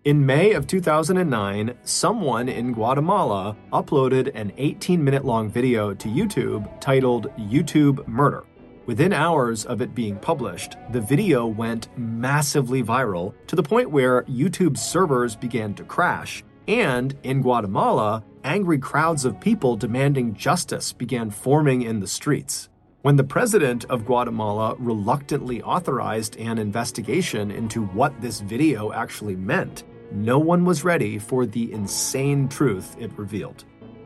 In May of 2009, someone in Guatemala uploaded an 18-minute-long video to YouTube titled YouTube Murder. Within hours of it being published, the video went massively viral to the point where YouTube's servers began to crash, and in Guatemala, angry crowds of people demanding justice began forming in the streets. When the president of Guatemala reluctantly authorized an investigation into what this video actually meant, no one was ready for the insane truth it revealed.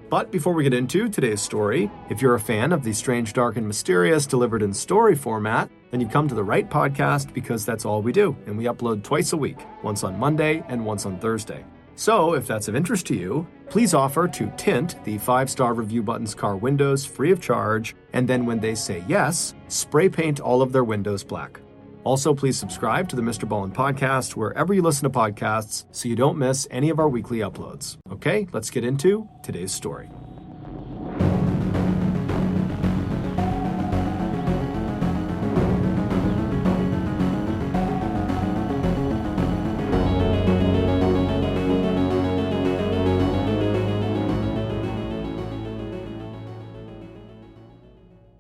But before we get into today's story, if you're a fan of the strange, dark, and mysterious delivered in story format, then you've come to the right podcast because that's all we do, and we upload twice a week, once on Monday and once on Thursday. So if that's of interest to you, please offer to tint the 5-star review button's car windows free of charge, and then when they say yes, spray paint all of their windows black. Also, please subscribe to the MrBallen podcast wherever you listen to podcasts so you don't miss any of our weekly uploads. Okay, let's get into today's story.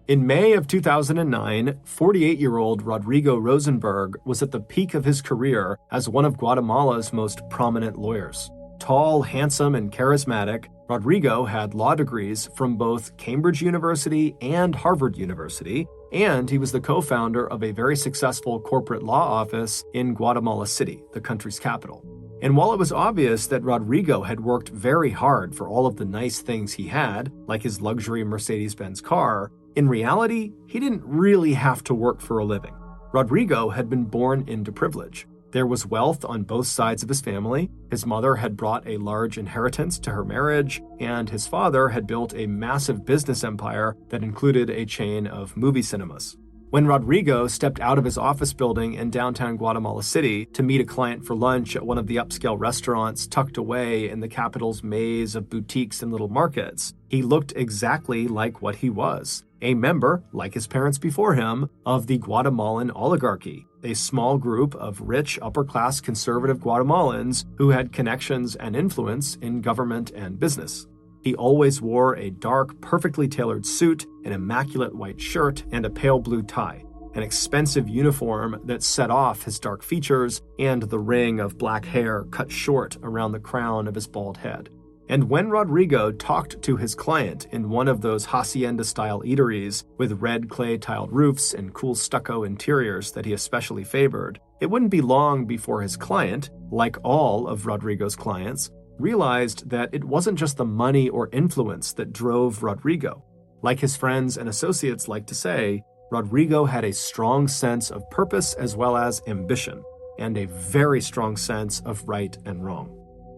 In May of 2009, 48-year-old Rodrigo Rosenberg was at the peak of his career as one of Guatemala's most prominent lawyers. Tall, handsome, and charismatic, Rodrigo had law degrees from both Cambridge University and Harvard University, and he was the co-founder of a very successful corporate law office in Guatemala City, the country's capital. And while it was obvious that Rodrigo had worked very hard for all of the nice things he had, like his luxury Mercedes-Benz car, in reality, he didn't really have to work for a living. Rodrigo had been born into privilege. There was wealth on both sides of his family. His mother had brought a large inheritance to her marriage, and his father had built a massive business empire that included a chain of movie cinemas. When Rodrigo stepped out of his office building in downtown Guatemala City to meet a client for lunch at one of the upscale restaurants tucked away in the capital's maze of boutiques and little markets, he looked exactly like what he was, a member, like his parents before him, of the Guatemalan oligarchy, a small group of rich, upper-class conservative Guatemalans who had connections and influence in government and business. He always wore a dark, perfectly tailored suit, an immaculate white shirt, and a pale blue tie, an expensive uniform that set off his dark features and the ring of black hair cut short around the crown of his bald head. And when Rodrigo talked to his client in one of those hacienda-style eateries with red clay-tiled roofs and cool stucco interiors that he especially favored, it wouldn't be long before his client, like all of Rodrigo's clients, realized that it wasn't just the money or influence that drove Rodrigo. Like his friends and associates like to say, Rodrigo had a strong sense of purpose as well as ambition, and a very strong sense of right and wrong.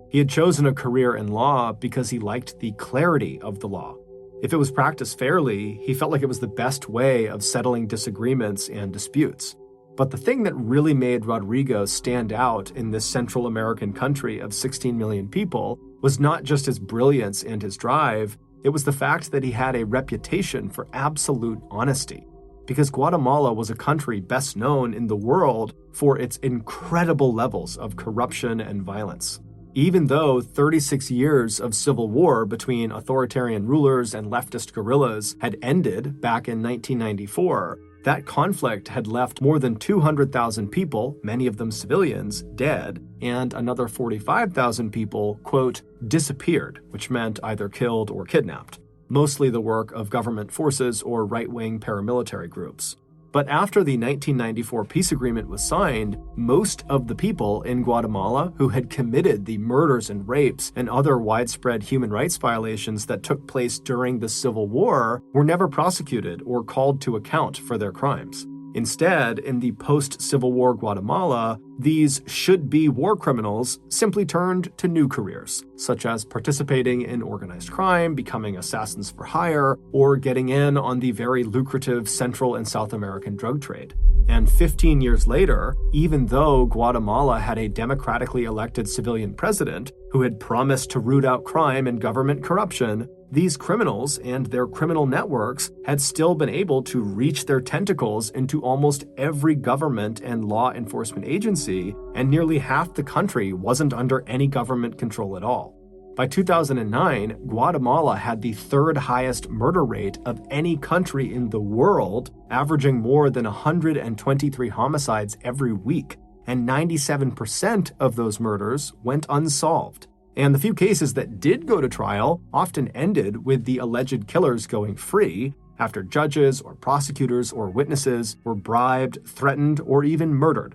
He had chosen a career in law because he liked the clarity of the law. If it was practiced fairly, he felt like it was the best way of settling disagreements and disputes. But the thing that really made Rodrigo stand out in this Central American country of 16 million people was not just his brilliance and his drive, it was the fact that he had a reputation for absolute honesty. Because Guatemala was a country best known in the world for its incredible levels of corruption and violence. Even though 36 years of civil war between authoritarian rulers and leftist guerrillas had ended back in 1994, that conflict had left more than 200,000 people, many of them civilians, dead, and another 45,000 people, quote, disappeared, which meant either killed or kidnapped, mostly the work of government forces or right-wing paramilitary groups. But after the 1994 peace agreement was signed, most of the people in Guatemala who had committed the murders and rapes and other widespread human rights violations that took place during the Civil War were never prosecuted or called to account for their crimes. Instead, in the post-Civil War Guatemala, these should-be war criminals simply turned to new careers, such as participating in organized crime, becoming assassins for hire, or getting in on the very lucrative Central and South American drug trade. And 15 years later, even though Guatemala had a democratically elected civilian president who had promised to root out crime and government corruption, These criminals and their criminal networks had still been able to reach their tentacles into almost every government and law enforcement agency, and nearly half the country wasn't under any government control at all. By 2009, Guatemala had the third highest murder rate of any country in the world, averaging more than 123 homicides every week, and 97% of those murders went unsolved. And the few cases that did go to trial often ended with the alleged killers going free after judges or prosecutors or witnesses were bribed, threatened, or even murdered.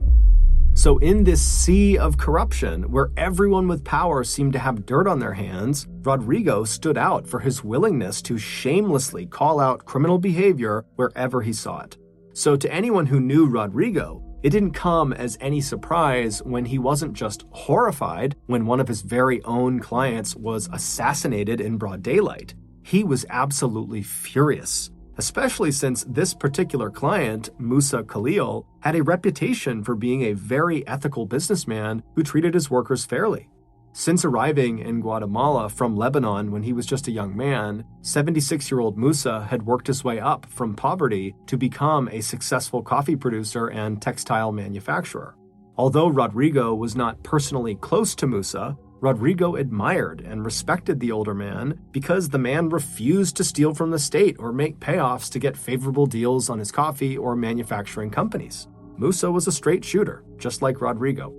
So in this sea of corruption, where everyone with power seemed to have dirt on their hands, Rodrigo stood out for his willingness to shamelessly call out criminal behavior wherever he saw it. So to anyone who knew Rodrigo, it didn't come as any surprise when he wasn't just horrified when one of his very own clients was assassinated in broad daylight. He was absolutely furious, especially since this particular client, Musa Khalil, had a reputation for being a very ethical businessman who treated his workers fairly. Since arriving in Guatemala from Lebanon when he was just a young man, 76-year-old Musa had worked his way up from poverty to become a successful coffee producer and textile manufacturer. Although Rodrigo was not personally close to Musa, Rodrigo admired and respected the older man because the man refused to steal from the state or make payoffs to get favorable deals on his coffee or manufacturing companies. Musa was a straight shooter, just like Rodrigo.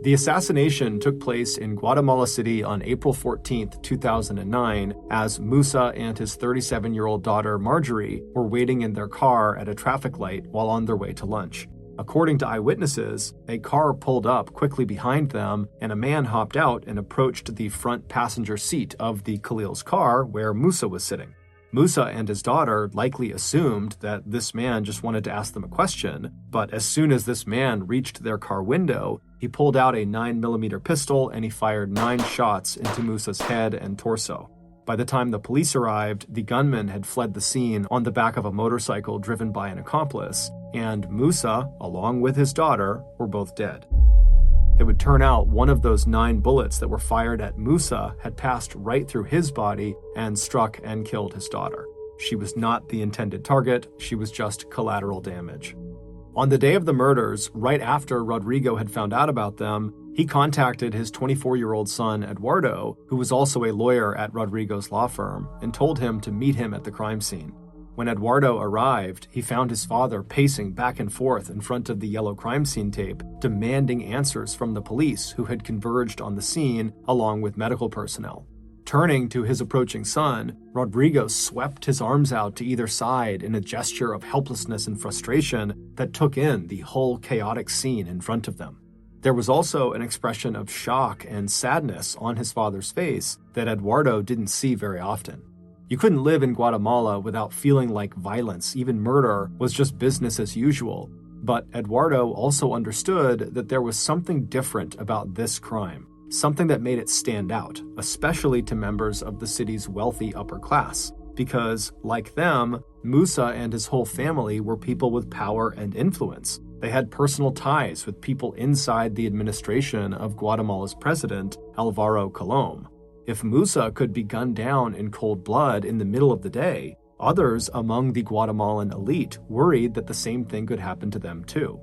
The assassination took place in Guatemala City on April 14, 2009, as Musa and his 37-year-old daughter Marjorie were waiting in their car at a traffic light while on their way to lunch. According to eyewitnesses, a car pulled up quickly behind them, and a man hopped out and approached the front passenger seat of the Khalil's car where Musa was sitting. Musa and his daughter likely assumed that this man just wanted to ask them a question, but as soon as this man reached their car window, he pulled out a 9mm pistol and he fired 9 shots into Musa's head and torso. By the time the police arrived, the gunman had fled the scene on the back of a motorcycle driven by an accomplice, and Musa, along with his daughter, were both dead. It would turn out one of those 9 bullets that were fired at Musa had passed right through his body and struck and killed his daughter. She was not the intended target, she was just collateral damage. On the day of the murders, right after Rodrigo had found out about them, he contacted his 24-year-old son, Eduardo, who was also a lawyer at Rodrigo's law firm, and told him to meet him at the crime scene. When Eduardo arrived, he found his father pacing back and forth in front of the yellow crime scene tape, demanding answers from the police who had converged on the scene along with medical personnel. Turning to his approaching son, Rodrigo swept his arms out to either side in a gesture of helplessness and frustration that took in the whole chaotic scene in front of them. There was also an expression of shock and sadness on his father's face that Eduardo didn't see very often. You couldn't live in Guatemala without feeling like violence, even murder, was just business as usual. But Eduardo also understood that there was something different about this crime, something that made it stand out, especially to members of the city's wealthy upper class, because, like them, Musa and his whole family were people with power and influence. They had personal ties with people inside the administration of Guatemala's president, Alvaro Colom. If Musa could be gunned down in cold blood in the middle of the day, others among the Guatemalan elite worried that the same thing could happen to them too.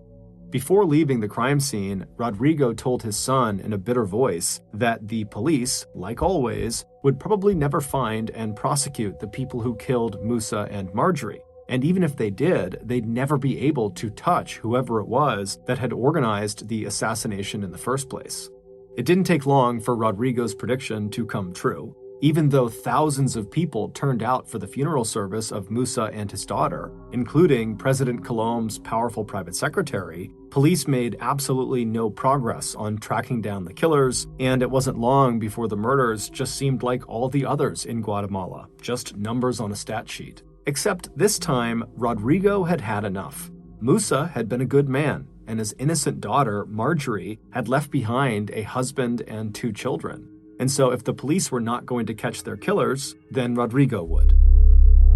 Before leaving the crime scene, Rodrigo told his son in a bitter voice that the police, like always, would probably never find and prosecute the people who killed Musa and Marjorie. And even if they did, they'd never be able to touch whoever it was that had organized the assassination in the first place. It didn't take long for Rodrigo's prediction to come true. Even though thousands of people turned out for the funeral service of Musa and his daughter, including President Colom's powerful private secretary, police made absolutely no progress on tracking down the killers, and it wasn't long before the murders just seemed like all the others in Guatemala, just numbers on a stat sheet. Except this time, Rodrigo had had enough. Musa had been a good man, and his innocent daughter, Marjorie, had left behind a husband and 2 children. And so if the police were not going to catch their killers, then Rodrigo would.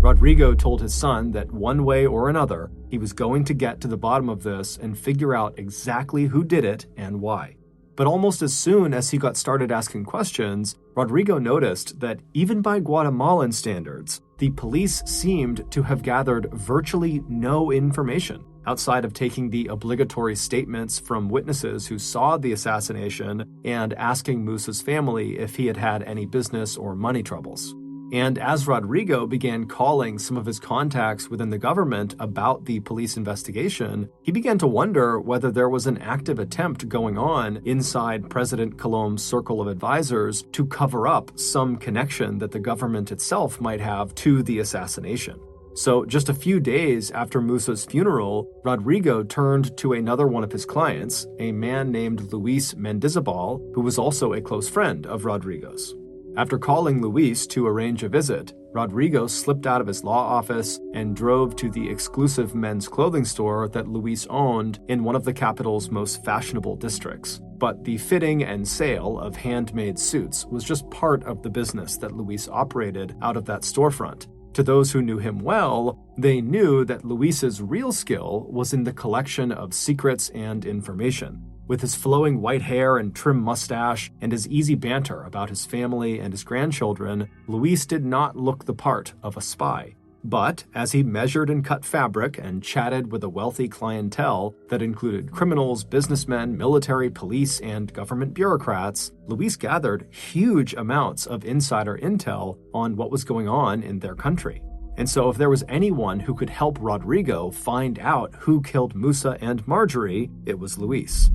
Rodrigo told his son that one way or another, he was going to get to the bottom of this and figure out exactly who did it and why. But almost as soon as he got started asking questions, Rodrigo noticed that even by Guatemalan standards, the police seemed to have gathered virtually no information outside of taking the obligatory statements from witnesses who saw the assassination and asking Musa's family if he had had any business or money troubles. And as Rodrigo began calling some of his contacts within the government about the police investigation, he began to wonder whether there was an active attempt going on inside President Colom's circle of advisors to cover up some connection that the government itself might have to the assassination. So just a few days after Musa's funeral, Rodrigo turned to another one of his clients, a man named Luis Mendizabal, who was also a close friend of Rodrigo's. After calling Luis to arrange a visit, Rodrigo slipped out of his law office and drove to the exclusive men's clothing store that Luis owned in one of the capital's most fashionable districts. But the fitting and sale of handmade suits was just part of the business that Luis operated out of that storefront. To those who knew him well, they knew that Luis's real skill was in the collection of secrets and information. With his flowing white hair and trim mustache and his easy banter about his family and his grandchildren, Luis did not look the part of a spy. But as he measured and cut fabric and chatted with a wealthy clientele that included criminals, businessmen, military, police, and government bureaucrats, Luis gathered huge amounts of insider intel on what was going on in their country. And so if there was anyone who could help Rodrigo find out who killed Musa and Marjorie, it was Luis.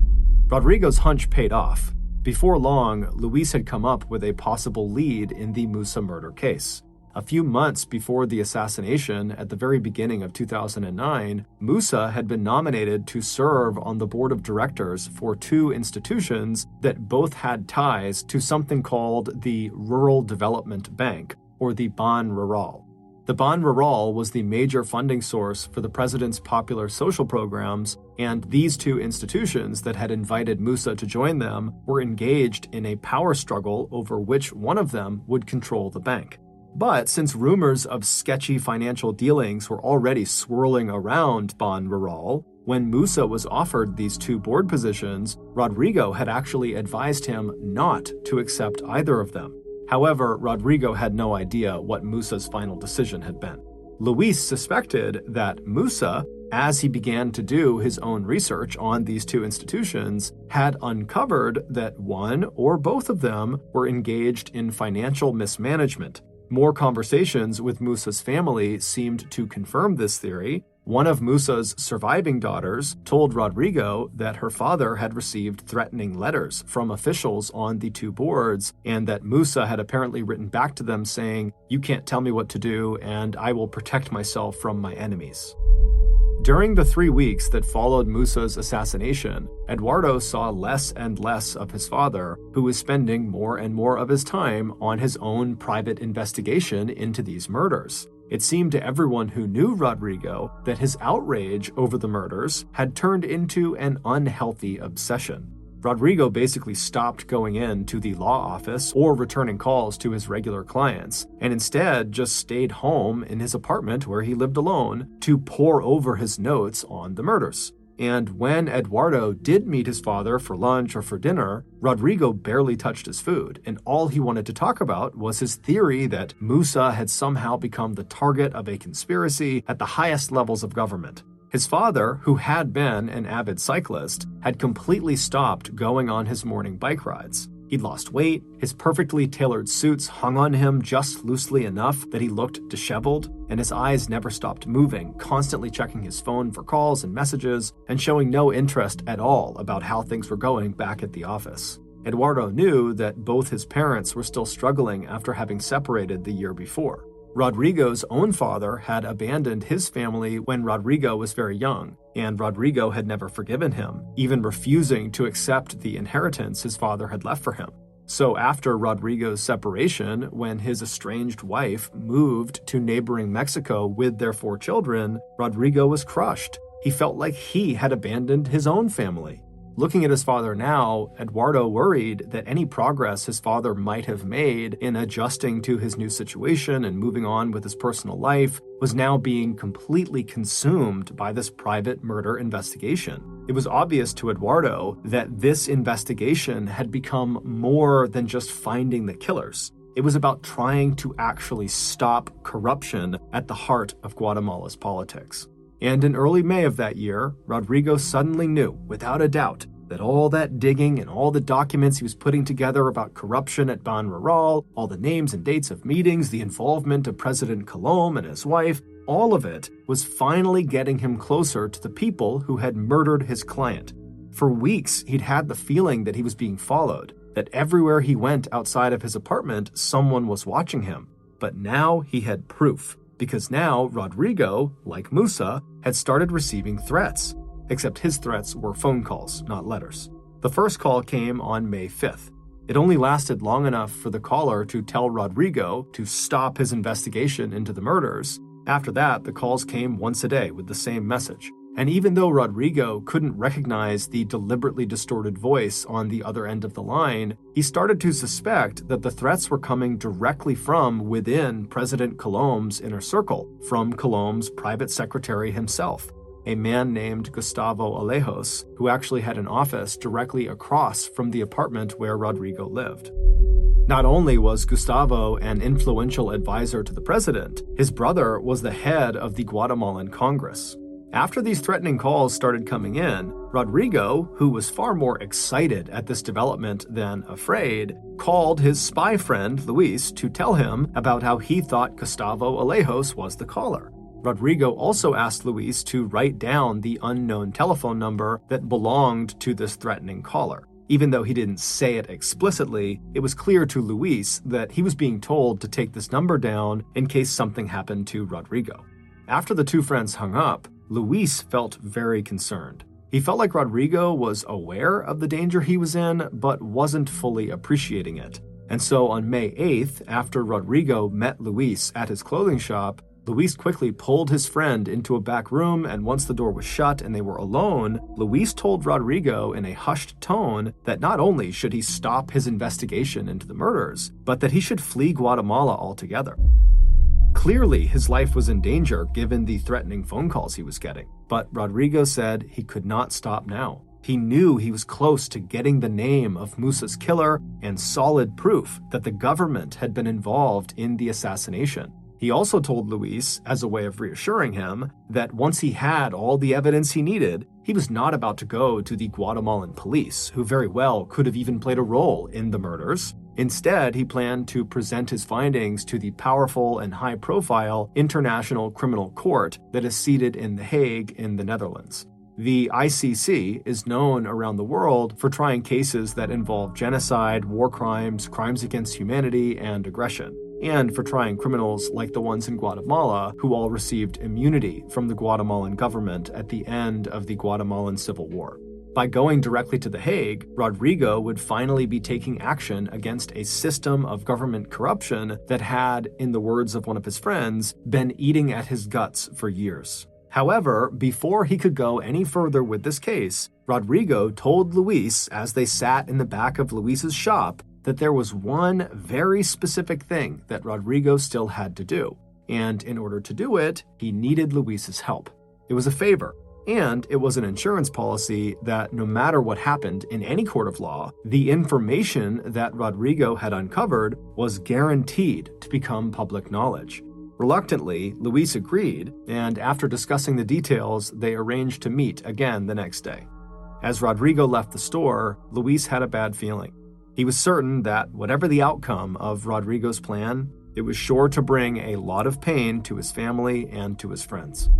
Rodrigo's hunch paid off. Before long, Luis had come up with a possible lead in the Musa murder case. A few months before the assassination, at the very beginning of 2009, Musa had been nominated to serve on the board of directors for two institutions that both had ties to something called the Rural Development Bank, or the Ban Rural. The Ban Rural was the major funding source for the president's popular social programs, and these two institutions that had invited Musa to join them were engaged in a power struggle over which one of them would control the bank. But since rumors of sketchy financial dealings were already swirling around Ban Rural, when Musa was offered these two board positions, Rodrigo had actually advised him not to accept either of them. However, Rodrigo had no idea what Musa's final decision had been. Luis suspected that Musa, as he began to do his own research on these two institutions, had uncovered that one or both of them were engaged in financial mismanagement. More conversations with Musa's family seemed to confirm this theory. One of Musa's surviving daughters told Rodrigo that her father had received threatening letters from officials on the two boards, and that Musa had apparently written back to them saying, "You can't tell me what to do, and I will protect myself from my enemies." During the 3 weeks that followed Musa's assassination, Eduardo saw less and less of his father, who was spending more and more of his time on his own private investigation into these murders. It seemed to everyone who knew Rodrigo that his outrage over the murders had turned into an unhealthy obsession. Rodrigo basically stopped going in to the law office or returning calls to his regular clients, and instead just stayed home in his apartment where he lived alone to pore over his notes on the murders. And when Eduardo did meet his father for lunch or for dinner, Rodrigo barely touched his food, and all he wanted to talk about was his theory that Musa had somehow become the target of a conspiracy at the highest levels of government. His father, who had been an avid cyclist, had completely stopped going on his morning bike rides. He'd lost weight, his perfectly tailored suits hung on him just loosely enough that he looked disheveled, and his eyes never stopped moving, constantly checking his phone for calls and messages, and showing no interest at all about how things were going back at the office. Eduardo knew that both his parents were still struggling after having separated the year before. Rodrigo's own father had abandoned his family when Rodrigo was very young, and Rodrigo had never forgiven him, even refusing to accept the inheritance his father had left for him. So after Rodrigo's separation, when his estranged wife moved to neighboring Mexico with their 4 children, Rodrigo was crushed. He felt like he had abandoned his own family. Looking at his father now, Eduardo worried that any progress his father might have made in adjusting to his new situation and moving on with his personal life was now being completely consumed by this private murder investigation. It was obvious to Eduardo that this investigation had become more than just finding the killers. It was about trying to actually stop corruption at the heart of Guatemala's politics. And in early May of that year, Rodrigo suddenly knew, without a doubt, that all that digging and all the documents he was putting together about corruption at Ban Rural, all the names and dates of meetings, the involvement of President Colom and his wife, all of it was finally getting him closer to the people who had murdered his client. For weeks, he'd had the feeling that he was being followed, that everywhere he went outside of his apartment, someone was watching him. But now he had proof, because now Rodrigo, like Musa, had started receiving threats. Except his threats were phone calls, not letters. The first call came on May 5th. It only lasted long enough for the caller to tell Rodrigo to stop his investigation into the murders. After that, the calls came once a day with the same message. And even though Rodrigo couldn't recognize the deliberately distorted voice on the other end of the line, he started to suspect that the threats were coming directly from within President Colom's inner circle, from Colom's private secretary himself, a man named Gustavo Alejos, who actually had an office directly across from the apartment where Rodrigo lived. Not only was Gustavo an influential advisor to the president, his brother was the head of the Guatemalan Congress. After these threatening calls started coming in, Rodrigo, who was far more excited at this development than afraid, called his spy friend Luis to tell him about how he thought Gustavo Alejos was the caller. Rodrigo also asked Luis to write down the unknown telephone number that belonged to this threatening caller. Even though he didn't say it explicitly, it was clear to Luis that he was being told to take this number down in case something happened to Rodrigo. After the two friends hung up, Luis felt very concerned. He felt like Rodrigo was aware of the danger he was in, but wasn't fully appreciating it. And so on May 8th, after Rodrigo met Luis at his clothing shop, Luis quickly pulled his friend into a back room, and once the door was shut and they were alone, Luis told Rodrigo in a hushed tone that not only should he stop his investigation into the murders, but that he should flee Guatemala altogether. Clearly, his life was in danger given the threatening phone calls he was getting, but Rodrigo said he could not stop now. He knew he was close to getting the name of Musa's killer and solid proof that the government had been involved in the assassination. He also told Luis, as a way of reassuring him, that once he had all the evidence he needed, he was not about to go to the Guatemalan police, who very well could have even played a role in the murders. Instead, he planned to present his findings to the powerful and high-profile International Criminal Court that is seated in The Hague in the Netherlands. The ICC is known around the world for trying cases that involve genocide, war crimes, crimes against humanity, and aggression, and for trying criminals like the ones in Guatemala who all received immunity from the Guatemalan government at the end of the Guatemalan Civil War. By going directly to The Hague, Rodrigo would finally be taking action against a system of government corruption that had, in the words of one of his friends, been eating at his guts for years. However, before he could go any further with this case, Rodrigo told Luis, as they sat in the back of Luis's shop, that there was one very specific thing that Rodrigo still had to do, and in order to do it, he needed Luis's help. It was a favor, and it was an insurance policy that no matter what happened in any court of law, the information that Rodrigo had uncovered was guaranteed to become public knowledge. Reluctantly, Luis agreed, and after discussing the details, they arranged to meet again the next day. As Rodrigo left the store, Luis had a bad feeling. He was certain that whatever the outcome of Rodrigo's plan, it was sure to bring a lot of pain to his family and to his friends.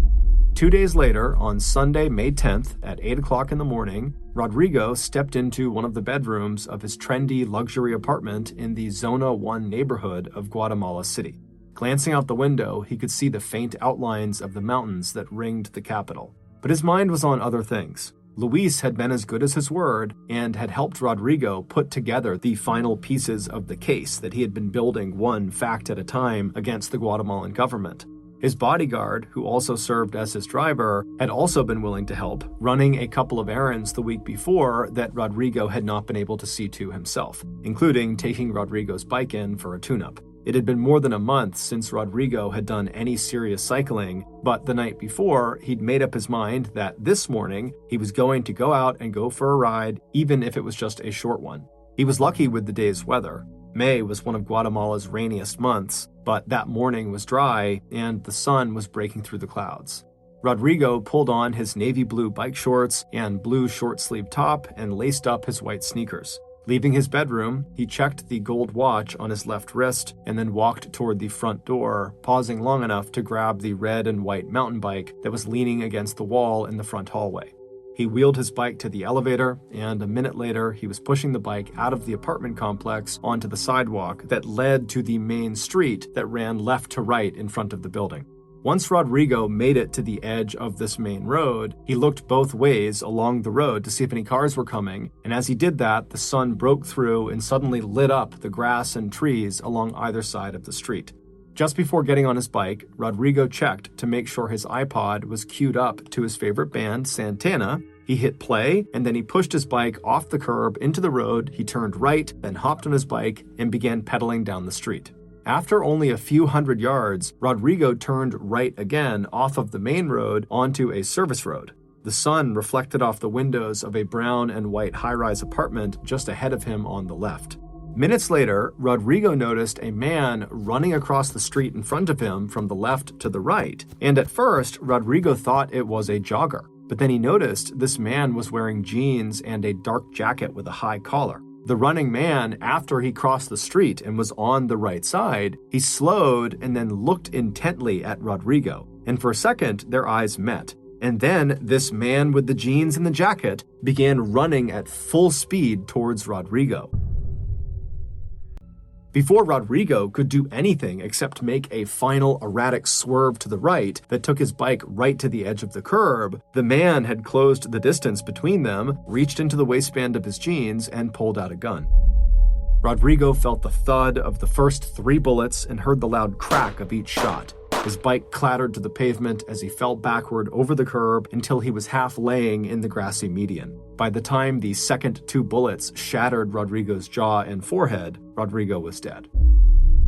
2 days later, on Sunday, May 10th, at 8 o'clock in the morning, Rodrigo stepped into one of the bedrooms of his trendy luxury apartment in the Zona 1 neighborhood of Guatemala City. Glancing out the window, he could see the faint outlines of the mountains that ringed the capital. But his mind was on other things. Luis had been as good as his word and had helped Rodrigo put together the final pieces of the case that he had been building one fact at a time against the Guatemalan government. His bodyguard, who also served as his driver, had also been willing to help, running a couple of errands the week before that Rodrigo had not been able to see to himself, including taking Rodrigo's bike in for a tune-up. It had been more than a month since Rodrigo had done any serious cycling, but the night before, he'd made up his mind that this morning he was going to go out and go for a ride, even if it was just a short one. He was lucky with the day's weather. May was one of Guatemala's rainiest months, but that morning was dry and the sun was breaking through the clouds. Rodrigo pulled on his navy blue bike shorts and blue short-sleeved top and laced up his white sneakers. Leaving his bedroom, he checked the gold watch on his left wrist and then walked toward the front door, pausing long enough to grab the red and white mountain bike that was leaning against the wall in the front hallway. He wheeled his bike to the elevator, and a minute later, he was pushing the bike out of the apartment complex onto the sidewalk that led to the main street that ran left to right in front of the building. Once Rodrigo made it to the edge of this main road, he looked both ways along the road to see if any cars were coming, and as he did that, the sun broke through and suddenly lit up the grass and trees along either side of the street. Just before getting on his bike, Rodrigo checked to make sure his iPod was queued up to his favorite band, Santana. He hit play, and then he pushed his bike off the curb into the road. He turned right, then hopped on his bike and began pedaling down the street. After only a few hundred yards, Rodrigo turned right again off of the main road onto a service road. The sun reflected off the windows of a brown and white high-rise apartment just ahead of him on the left. Minutes later, Rodrigo noticed a man running across the street in front of him from the left to the right, and at first, Rodrigo thought it was a jogger. But then he noticed this man was wearing jeans and a dark jacket with a high collar. The running man, after he crossed the street and was on the right side, he slowed and then looked intently at Rodrigo. And for a second, their eyes met. And then this man with the jeans and the jacket began running at full speed towards Rodrigo. Before Rodrigo could do anything except make a final erratic swerve to the right that took his bike right to the edge of the curb, the man had closed the distance between them, reached into the waistband of his jeans, and pulled out a gun. Rodrigo felt the thud of the first 3 bullets and heard the loud crack of each shot. His bike clattered to the pavement as he fell backward over the curb until he was half laying in the grassy median. By the time the second 2 bullets shattered Rodrigo's jaw and forehead, Rodrigo was dead.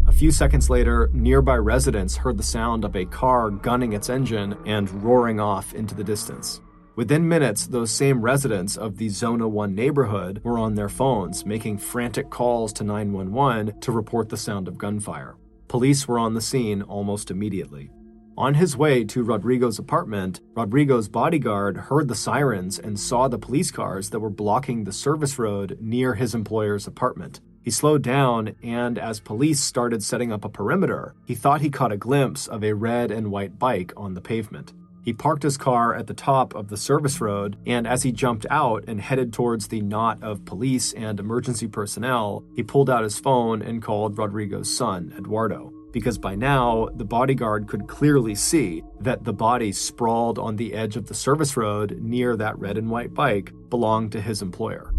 A few seconds later, nearby residents heard the sound of a car gunning its engine and roaring off into the distance. Within minutes, those same residents of the Zona 1 neighborhood were on their phones, making frantic calls to 911 to report the sound of gunfire. Police were on the scene almost immediately. On his way to Rodrigo's apartment, Rodrigo's bodyguard heard the sirens and saw the police cars that were blocking the service road near his employer's apartment. He slowed down, and as police started setting up a perimeter, he thought he caught a glimpse of a red and white bike on the pavement. He parked his car at the top of the service road, and as he jumped out and headed towards the knot of police and emergency personnel, he pulled out his phone and called Rodrigo's son, Eduardo, because by now, the bodyguard could clearly see that the body sprawled on the edge of the service road near that red and white bike belonged to his employer.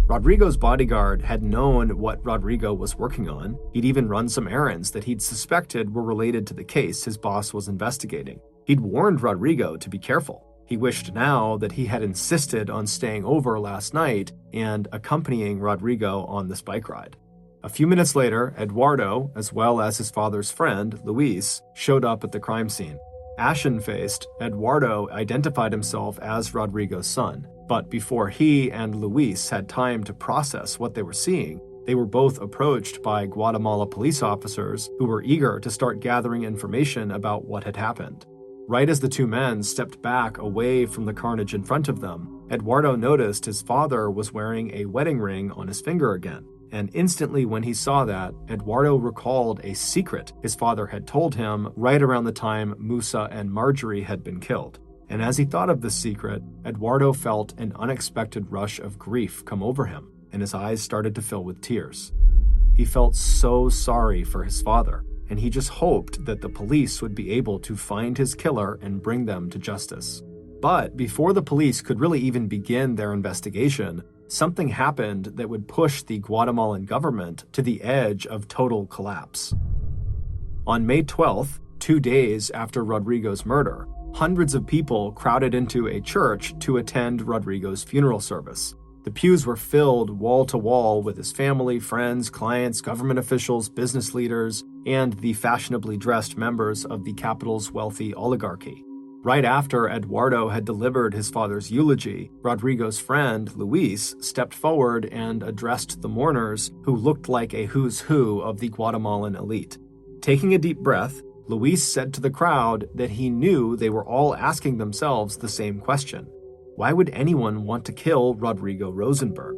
Rodrigo's bodyguard had known what Rodrigo was working on. He'd even run some errands that he'd suspected were related to the case his boss was investigating. He'd warned Rodrigo to be careful. He wished now that he had insisted on staying over last night and accompanying Rodrigo on this bike ride. A few minutes later, Eduardo, as well as his father's friend, Luis, showed up at the crime scene. Ashen-faced, Eduardo identified himself as Rodrigo's son. But before he and Luis had time to process what they were seeing, they were both approached by Guatemala police officers who were eager to start gathering information about what had happened. Right as the 2 men stepped back away from the carnage in front of them, Eduardo noticed his father was wearing a wedding ring on his finger again. And instantly when he saw that, Eduardo recalled a secret his father had told him right around the time Musa and Marjorie had been killed. And as he thought of this secret, Eduardo felt an unexpected rush of grief come over him, and his eyes started to fill with tears. He felt so sorry for his father, and he just hoped that the police would be able to find his killer and bring them to justice. But before the police could really even begin their investigation, something happened that would push the Guatemalan government to the edge of total collapse. On May 12th, 2 days after Rodrigo's murder, hundreds of people crowded into a church to attend Rodrigo's funeral service. The pews were filled wall to wall with his family, friends, clients, government officials, business leaders, and the fashionably dressed members of the capital's wealthy oligarchy. Right after Eduardo had delivered his father's eulogy, Rodrigo's friend, Luis, stepped forward and addressed the mourners, who looked like a who's who of the Guatemalan elite. Taking a deep breath, Luis said to the crowd that he knew they were all asking themselves the same question. Why would anyone want to kill Rodrigo Rosenberg?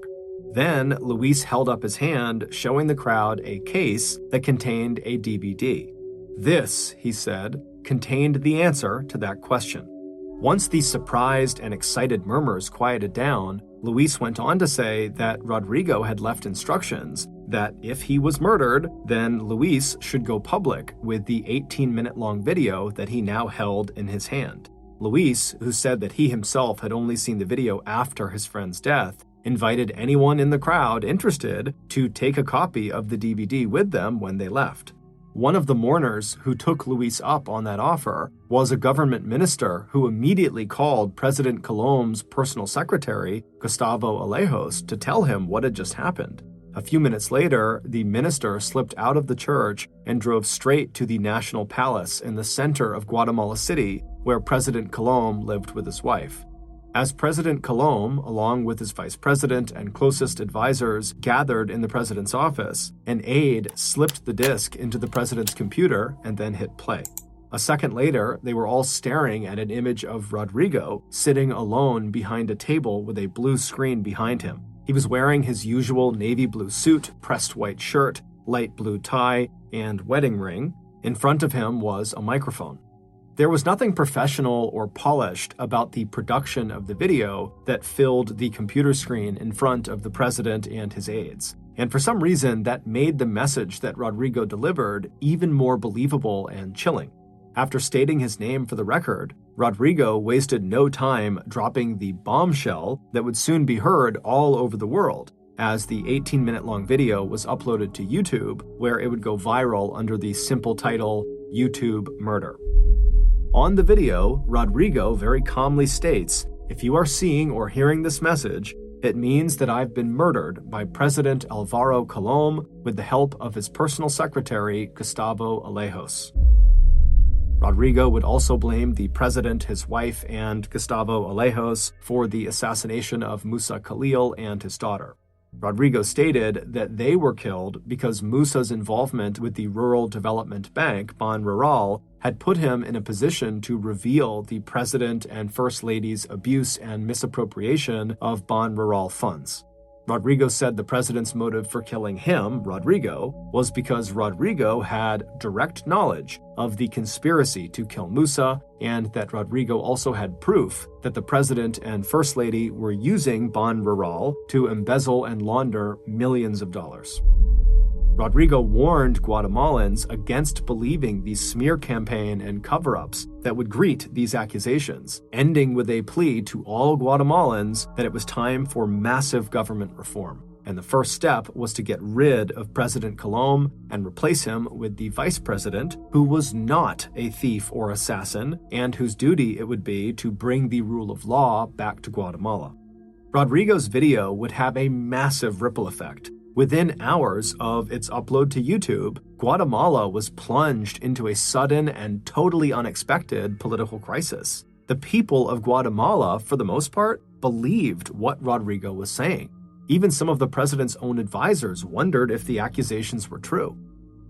Then Luis held up his hand, showing the crowd a case that contained a DVD. This, he said, contained the answer to that question. Once the surprised and excited murmurs quieted down, Luis went on to say that Rodrigo had left instructions that if he was murdered, then Luis should go public with the 18-minute-long video that he now held in his hand. Luis, who said that he himself had only seen the video after his friend's death, invited anyone in the crowd interested to take a copy of the DVD with them when they left. One of the mourners who took Luis up on that offer was a government minister who immediately called President Colom's personal secretary, Gustavo Alejos, to tell him what had just happened. A few minutes later, the minister slipped out of the church and drove straight to the National Palace in the center of Guatemala City, where President Colom lived with his wife. As President Colom, along with his vice president and closest advisors, gathered in the president's office, an aide slipped the disc into the president's computer and then hit play. A second later, they were all staring at an image of Rodrigo sitting alone behind a table with a blue screen behind him. He was wearing his usual navy blue suit, pressed white shirt, light blue tie, and wedding ring. In front of him was a microphone. There was nothing professional or polished about the production of the video that filled the computer screen in front of the president and his aides. And for some reason, that made the message that Rodrigo delivered even more believable and chilling. After stating his name for the record, Rodrigo wasted no time dropping the bombshell that would soon be heard all over the world, as the 18-minute-long video was uploaded to YouTube, where it would go viral under the simple title, YouTube Murder. On the video, Rodrigo very calmly states, "If you are seeing or hearing this message, it means that I've been murdered by President Alvaro Colom with the help of his personal secretary, Gustavo Alejos." Rodrigo would also blame the president, his wife, and Gustavo Alejos for the assassination of Musa Khalil and his daughter. Rodrigo stated that they were killed because Musa's involvement with the Rural Development Bank, Ban Rural, had put him in a position to reveal the president and first lady's abuse and misappropriation of Ban Rural funds. Rodrigo said the president's motive for killing him, Rodrigo, was because Rodrigo had direct knowledge of the conspiracy to kill Musa, and that Rodrigo also had proof that the president and first lady were using Ban Rural to embezzle and launder millions of dollars. Rodrigo warned Guatemalans against believing the smear campaign and cover-ups that would greet these accusations, ending with a plea to all Guatemalans that it was time for massive government reform. And the first step was to get rid of President Colom and replace him with the vice president, who was not a thief or assassin, and whose duty it would be to bring the rule of law back to Guatemala. Rodrigo's video would have a massive ripple effect. Within hours of its upload to YouTube, Guatemala was plunged into a sudden and totally unexpected political crisis. The people of Guatemala, for the most part, believed what Rodrigo was saying. Even some of the president's own advisors wondered if the accusations were true.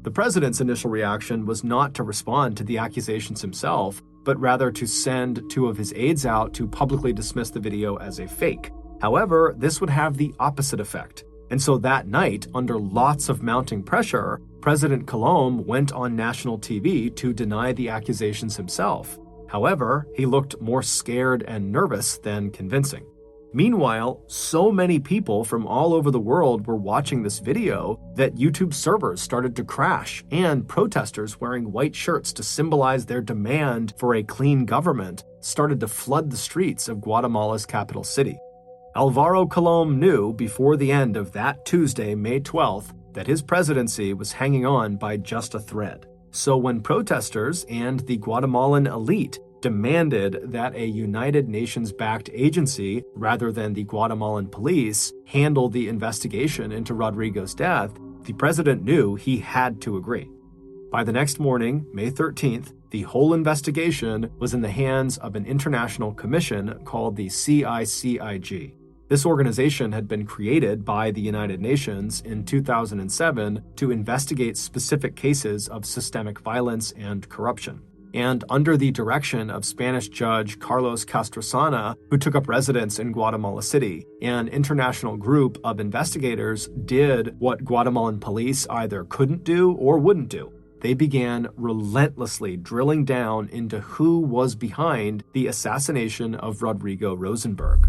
The president's initial reaction was not to respond to the accusations himself, but rather to send two of his aides out to publicly dismiss the video as a fake. However, this would have the opposite effect. And so that night, under lots of mounting pressure, President Colom went on national TV to deny the accusations himself. However, he looked more scared and nervous than convincing. Meanwhile, so many people from all over the world were watching this video that YouTube servers started to crash, and protesters wearing white shirts to symbolize their demand for a clean government started to flood the streets of Guatemala's capital city. Alvaro Colom knew before the end of that Tuesday, May 12th, that his presidency was hanging on by just a thread. So when protesters and the Guatemalan elite demanded that a United Nations-backed agency, rather than the Guatemalan police, handle the investigation into Rodrigo's death, the president knew he had to agree. By the next morning, May 13th, the whole investigation was in the hands of an international commission called the CICIG. This organization had been created by the United Nations in 2007 to investigate specific cases of systemic violence and corruption. And under the direction of Spanish Judge Carlos Castrosana, who took up residence in Guatemala City, an international group of investigators did what Guatemalan police either couldn't do or wouldn't do. They began relentlessly drilling down into who was behind the assassination of Rodrigo Rosenberg.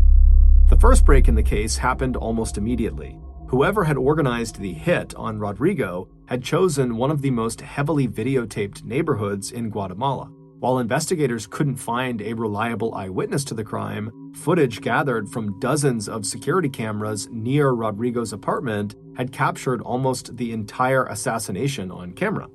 The first break in the case happened almost immediately. Whoever had organized the hit on Rodrigo had chosen one of the most heavily videotaped neighborhoods in Guatemala. While investigators couldn't find a reliable eyewitness to the crime, footage gathered from dozens of security cameras near Rodrigo's apartment had captured almost the entire assassination on camera.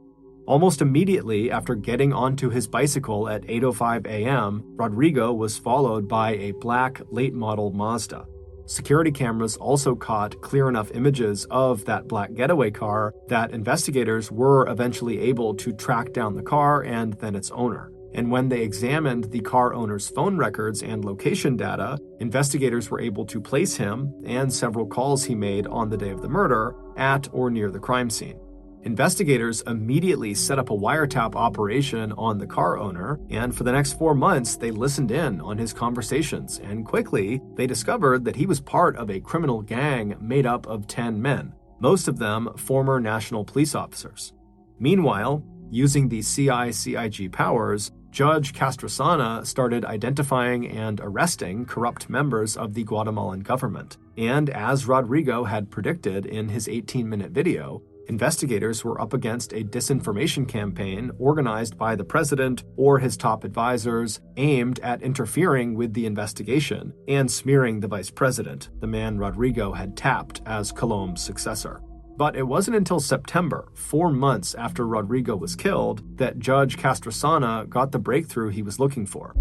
Almost immediately after getting onto his bicycle at 8:05 a.m., Rodrigo was followed by a black late-model Mazda. Security cameras also caught clear enough images of that black getaway car that investigators were eventually able to track down the car and then its owner. And when they examined the car owner's phone records and location data, investigators were able to place him and several calls he made on the day of the murder at or near the crime scene. Investigators immediately set up a wiretap operation on the car owner, and for the next 4 months, they listened in on his conversations, and quickly, they discovered that he was part of a criminal gang made up of 10 men, most of them former national police officers. Meanwhile, using the CICIG powers, Judge Castrosana started identifying and arresting corrupt members of the Guatemalan government, and as Rodrigo had predicted in his 18-minute video, investigators were up against a disinformation campaign organized by the president or his top advisors aimed at interfering with the investigation and smearing the vice president, the man Rodrigo had tapped as Colom's successor. But it wasn't until September, 4 months after Rodrigo was killed, that Judge Castrosana got the breakthrough he was looking for.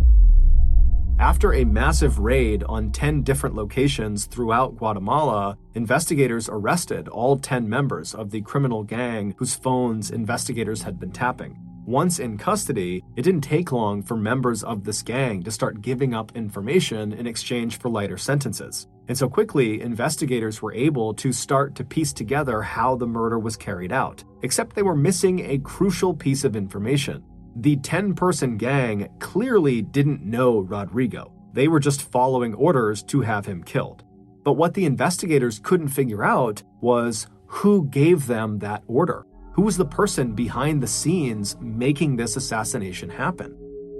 After a massive raid on 10 different locations throughout Guatemala, investigators arrested all 10 members of the criminal gang whose phones investigators had been tapping. Once in custody, it didn't take long for members of this gang to start giving up information in exchange for lighter sentences. And so quickly, investigators were able to start to piece together how the murder was carried out, except they were missing a crucial piece of information. The 10-person gang clearly didn't know Rodrigo. They were just following orders to have him killed. But what the investigators couldn't figure out was who gave them that order. Who was the person behind the scenes making this assassination happen?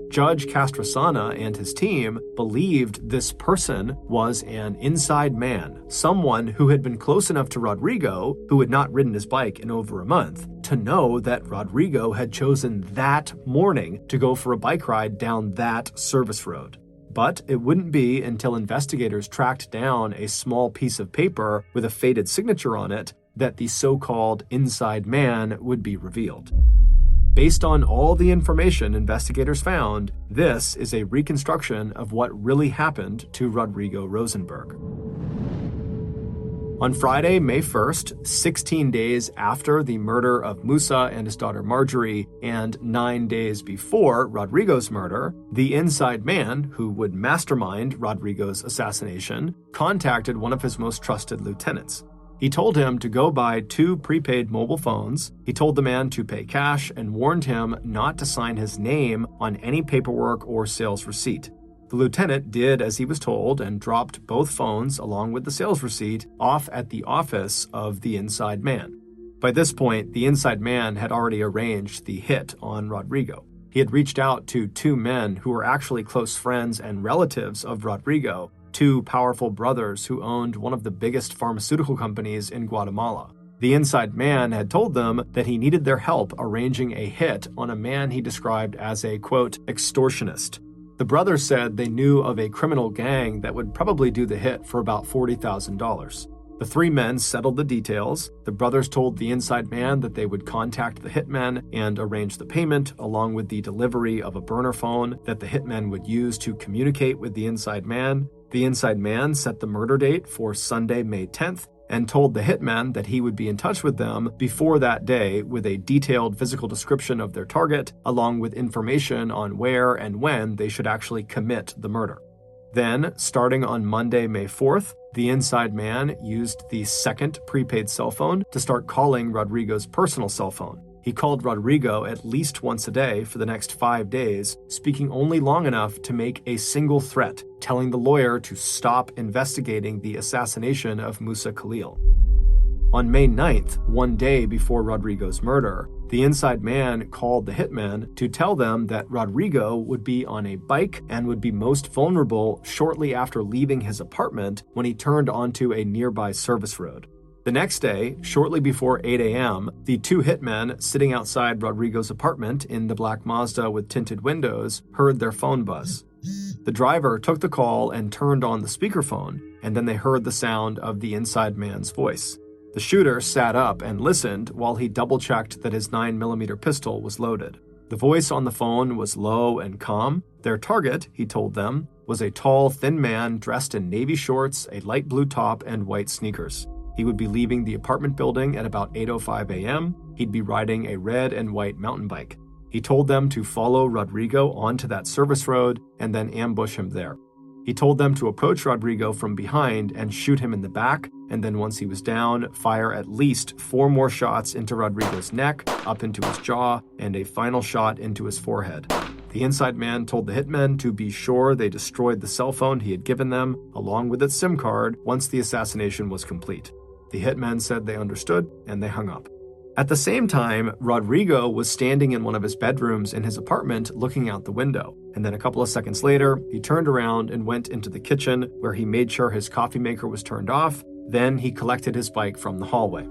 Judge Castrosana and his team believed this person was an inside man, someone who had been close enough to Rodrigo, who had not ridden his bike in over a month, to know that Rodrigo had chosen that morning to go for a bike ride down that service road. But it wouldn't be until investigators tracked down a small piece of paper with a faded signature on it that the so-called inside man would be revealed. Based on all the information investigators found, this is a reconstruction of what really happened to Rodrigo Rosenberg. On Friday, May 1st, 16 days after the murder of Musa and his daughter Marjorie, and 9 days before Rodrigo's murder, the inside man, who would mastermind Rodrigo's assassination, contacted one of his most trusted lieutenants. He told him to go buy 2 prepaid mobile phones, he told the man to pay cash, and warned him not to sign his name on any paperwork or sales receipt. The lieutenant did as he was told and dropped both phones along with the sales receipt off at the office of the inside man. By this point, the inside man had already arranged the hit on Rodrigo. He had reached out to 2 men who were actually close friends and relatives of Rodrigo, 2 powerful brothers who owned one of the biggest pharmaceutical companies in Guatemala. The inside man had told them that he needed their help arranging a hit on a man he described as a, quote, extortionist. The brothers said they knew of a criminal gang that would probably do the hit for about $40,000. The three men settled the details. The brothers told the inside man that they would contact the hitmen and arrange the payment, along with the delivery of a burner phone that the hitmen would use to communicate with the inside man. The inside man set the murder date for Sunday, May 10th, and told the hitmen that he would be in touch with them before that day with a detailed physical description of their target, along with information on where and when they should actually commit the murder. Then, starting on Monday, May 4th, the inside man used the second prepaid cell phone to start calling Rodrigo's personal cell phone. He called Rodrigo at least once a day for the next 5 days, speaking only long enough to make a single threat, telling the lawyer to stop investigating the assassination of Musa Khalil. On May 9th, one day before Rodrigo's murder, the inside man called the hitmen to tell them that Rodrigo would be on a bike and would be most vulnerable shortly after leaving his apartment when he turned onto a nearby service road. The next day, shortly before 8 a.m., the two hitmen sitting outside Rodrigo's apartment in the black Mazda with tinted windows heard their phone buzz. The driver took the call and turned on the speakerphone, and then they heard the sound of the inside man's voice. The shooter sat up and listened while he double-checked that his 9mm pistol was loaded. The voice on the phone was low and calm. Their target, he told them, was a tall, thin man dressed in navy shorts, a light blue top, and white sneakers. He would be leaving the apartment building at about 8:05 a.m. He'd be riding a red and white mountain bike. He told them to follow Rodrigo onto that service road and then ambush him there. He told them to approach Rodrigo from behind and shoot him in the back, and then once he was down, fire at least 4 more shots into Rodrigo's neck, up into his jaw, and a final shot into his forehead. The inside man told the hitmen to be sure they destroyed the cell phone he had given them, along with its SIM card, once the assassination was complete. The hitmen said they understood, and they hung up. At the same time, Rodrigo was standing in one of his bedrooms in his apartment looking out the window, and then a couple of seconds later, he turned around and went into the kitchen where he made sure his coffee maker was turned off. Then he collected his bike from the hallway.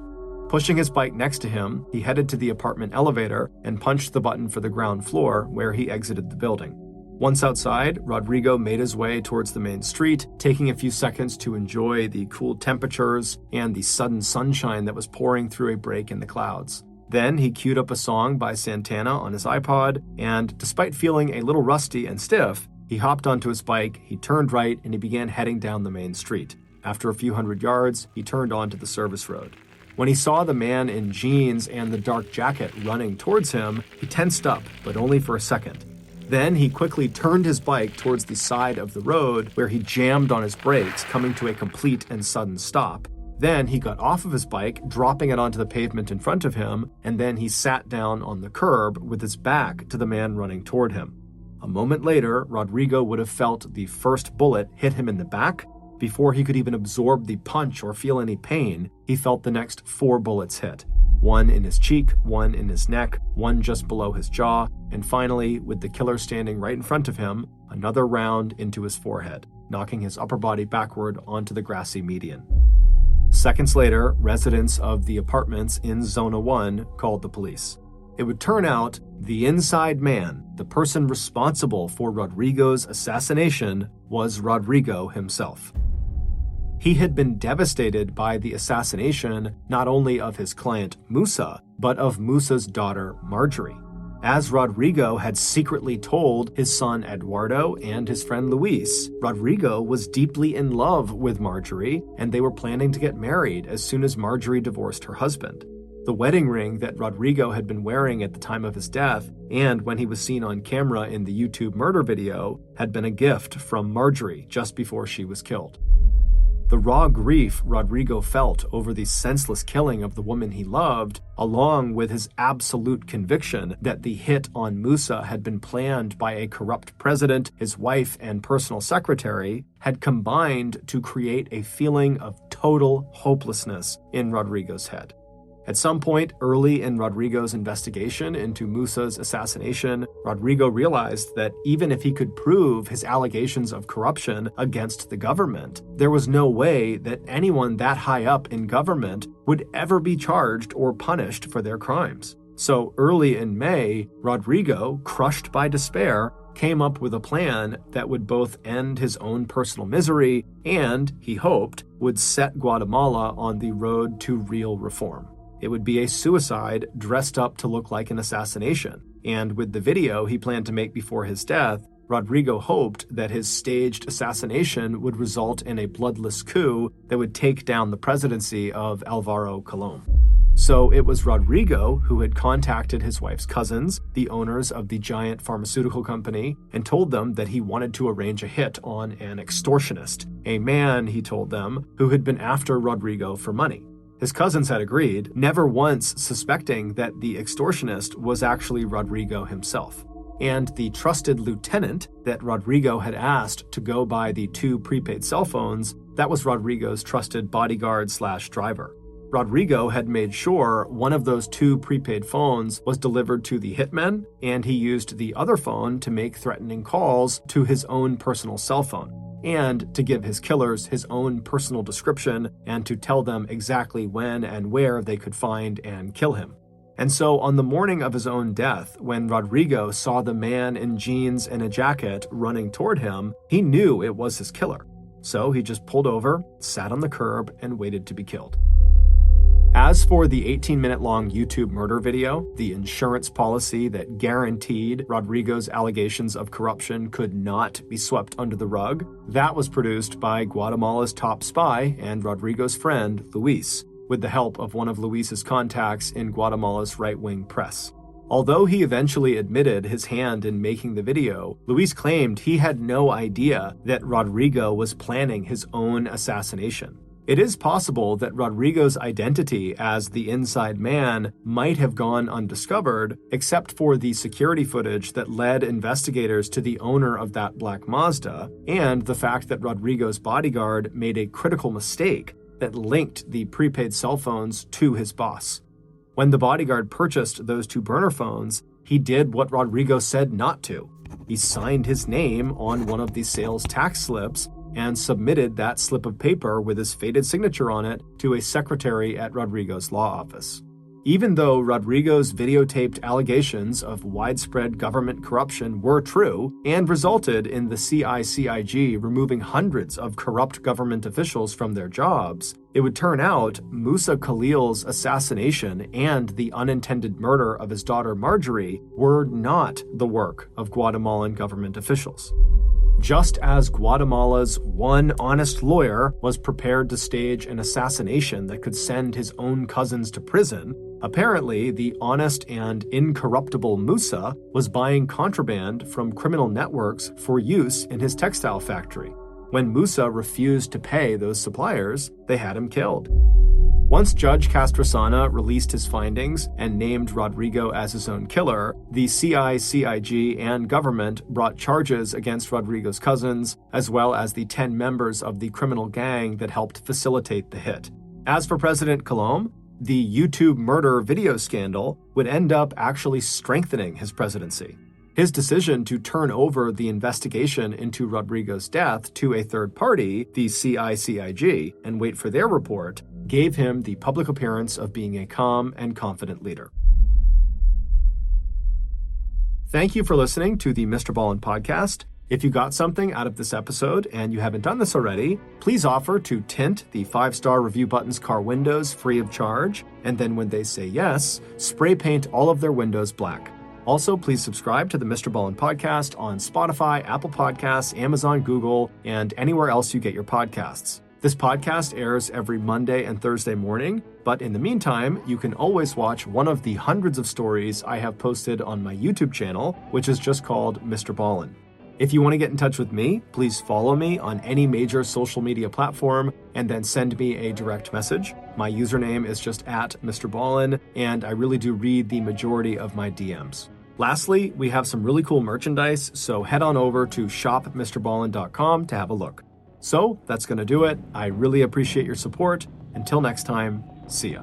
Pushing his bike next to him, he headed to the apartment elevator and punched the button for the ground floor, where he exited the building. Once outside, Rodrigo made his way towards the main street, taking a few seconds to enjoy the cool temperatures and the sudden sunshine that was pouring through a break in the clouds. Then he queued up a song by Santana on his iPod, and despite feeling a little rusty and stiff, he hopped onto his bike, he turned right, and he began heading down the main street. After a few hundred yards, he turned onto the service road. When he saw the man in jeans and the dark jacket running towards him, he tensed up, but only for a second. Then he quickly turned his bike towards the side of the road, where he jammed on his brakes, coming to a complete and sudden stop. Then he got off of his bike, dropping it onto the pavement in front of him, and then he sat down on the curb with his back to the man running toward him. A moment later, Rodrigo would have felt the first bullet hit him in the back. Before he could even absorb the punch or feel any pain, he felt the next 4 bullets hit. 1 in his cheek, 1 in his neck, 1 just below his jaw, and finally, with the killer standing right in front of him, another round into his forehead, knocking his upper body backward onto the grassy median. Seconds later, residents of the apartments in Zona 1 called the police. It would turn out the inside man, the person responsible for Rodrigo's assassination, was Rodrigo himself. He had been devastated by the assassination not only of his client Musa, but of Musa's daughter Marjorie. As Rodrigo had secretly told his son Eduardo and his friend Luis, Rodrigo was deeply in love with Marjorie, and they were planning to get married as soon as Marjorie divorced her husband. The wedding ring that Rodrigo had been wearing at the time of his death, and when he was seen on camera in the YouTube murder video, had been a gift from Marjorie just before she was killed. The raw grief Rodrigo felt over the senseless killing of the woman he loved, along with his absolute conviction that the hit on Musa had been planned by a corrupt president, his wife, and personal secretary, had combined to create a feeling of total hopelessness in Rodrigo's head. At some point early in Rodrigo's investigation into Musa's assassination, Rodrigo realized that even if he could prove his allegations of corruption against the government, there was no way that anyone that high up in government would ever be charged or punished for their crimes. So early in May, Rodrigo, crushed by despair, came up with a plan that would both end his own personal misery and, he hoped, would set Guatemala on the road to real reform. It would be a suicide dressed up to look like an assassination, and with the video he planned to make before his death, Rodrigo hoped that his staged assassination would result in a bloodless coup that would take down the presidency of Álvaro Colom. So it was Rodrigo who had contacted his wife's cousins, the owners of the giant pharmaceutical company, and told them that he wanted to arrange a hit on an extortionist, a man, he told them, who had been after Rodrigo for money. His cousins had agreed, never once suspecting that the extortionist was actually Rodrigo himself. And the trusted lieutenant that Rodrigo had asked to go buy the 2 prepaid cell phones, that was Rodrigo's trusted bodyguard/driver. Rodrigo had made sure one of those 2 prepaid phones was delivered to the hitmen, and he used the other phone to make threatening calls to his own personal cell phone, and to give his killers his own personal description and to tell them exactly when and where they could find and kill him. And so on the morning of his own death, when Rodrigo saw the man in jeans and a jacket running toward him, he knew it was his killer. So he just pulled over, sat on the curb, and waited to be killed. As for the 18-minute-long YouTube murder video, the insurance policy that guaranteed Rodrigo's allegations of corruption could not be swept under the rug, that was produced by Guatemala's top spy and Rodrigo's friend, Luis, with the help of one of Luis's contacts in Guatemala's right-wing press. Although he eventually admitted his hand in making the video, Luis claimed he had no idea that Rodrigo was planning his own assassination. It is possible that Rodrigo's identity as the inside man might have gone undiscovered, except for the security footage that led investigators to the owner of that black Mazda, and the fact that Rodrigo's bodyguard made a critical mistake that linked the prepaid cell phones to his boss. When the bodyguard purchased those 2 burner phones, he did what Rodrigo said not to. He signed his name on one of the sales tax slips and submitted that slip of paper with his faded signature on it to a secretary at Rodrigo's law office. Even though Rodrigo's videotaped allegations of widespread government corruption were true and resulted in the CICIG removing hundreds of corrupt government officials from their jobs, it would turn out Musa Khalil's assassination and the unintended murder of his daughter Marjorie were not the work of Guatemalan government officials. Just as Guatemala's one honest lawyer was prepared to stage an assassination that could send his own cousins to prison, apparently the honest and incorruptible Musa was buying contraband from criminal networks for use in his textile factory. When Musa refused to pay those suppliers, they had him killed. Once Judge Castrosana released his findings and named Rodrigo as his own killer, the CICIG and government brought charges against Rodrigo's cousins, as well as the 10 members of the criminal gang that helped facilitate the hit. As for President Colom, the YouTube murder video scandal would end up actually strengthening his presidency. His decision to turn over the investigation into Rodrigo's death to a third party, the CICIG, and wait for their report, gave him the public appearance of being a calm and confident leader. Thank you for listening to the MrBallen podcast. If you got something out of this episode and you haven't done this already, please offer to tint the 5-star review button's car windows free of charge, and then when they say yes, spray paint all of their windows black. Also, please subscribe to the MrBallen podcast on Spotify, Apple Podcasts, Amazon, Google, and anywhere else you get your podcasts. This podcast airs every Monday and Thursday morning, but in the meantime, you can always watch one of the hundreds of stories I have posted on my YouTube channel, which is just called MrBallen. If you want to get in touch with me, please follow me on any major social media platform and then send me a direct message. My username is just @MrBallen, and I really do read the majority of my DMs. Lastly, we have some really cool merchandise, so head on over to shopmrballen.com to have a look. So that's going to do it. I really appreciate your support. Until next time, see ya.